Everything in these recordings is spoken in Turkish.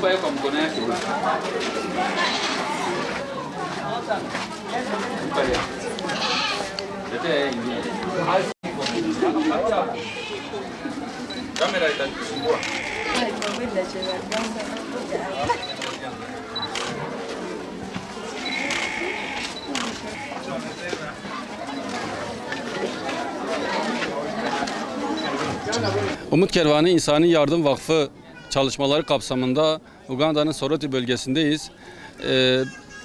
vaya kwa mkono yake. Lete ingine. Kamera itasumbua. Umut Kervanı İnsani Yardım Vakfı çalışmaları kapsamında Uganda'nın Soroti bölgesindeyiz.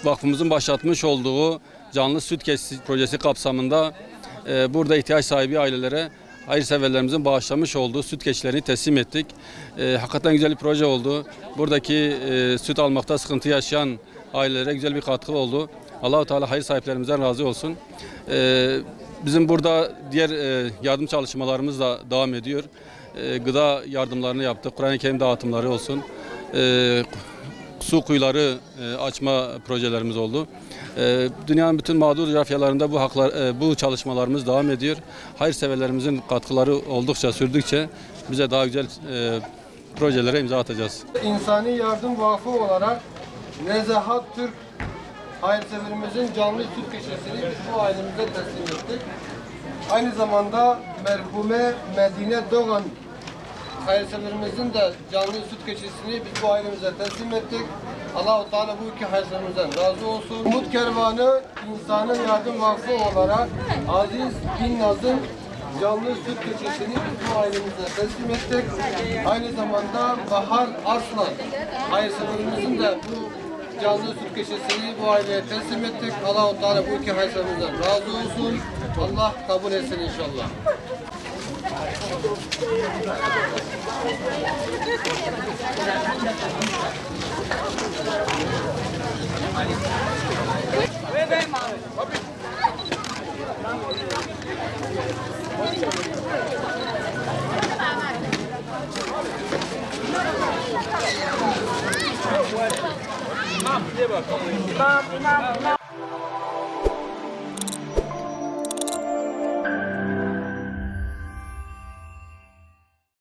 Vakfımızın başlatmış olduğu canlı süt kesisi projesi kapsamında burada ihtiyaç sahibi ailelere hayırseverlerimizin bağışlamış olduğu süt keçilerini teslim ettik. Hakikaten güzel bir proje oldu. Buradaki süt almakta sıkıntı yaşayan ailelere güzel bir katkı oldu. Allah-u Teala hayır sahiplerimizden razı olsun. Bizim burada diğer yardım çalışmalarımız da devam ediyor. Gıda yardımlarını yaptık. Kur'an-ı Kerim dağıtımları olsun. Su kuyuları açma projelerimiz oldu. Dünyanın bütün mağdur coğrafyalarında bu çalışmalarımız devam ediyor. Hayırseverlerimizin katkıları oldukça sürdükçe bize daha güzel projelere imza atacağız. İnsani Yardım Vakfı olarak Nezahat Türk hayırseverimizin canlı süt keçesini biz bu ailemize teslim ettik. Aynı zamanda merhume Medine Doğan hayırseverimizin de canlı süt keçesini biz bu ailemize teslim ettik. Allah-u Teala bu iki hayırseverimizden razı olsun. Umut Kervanı İnsani Yardım Vakfı olarak Aziz Bin Naz'ın canlı süt keçesini biz bu ailemize teslim ettik. Aynı zamanda Bahar Arslan hayırseverimizin de bu canlı süt keçesini bu aileye teslim ettik. Allah-u Teala bu iki hayırseverimizden razı olsun. Allah kabul etsin inşallah. İmam,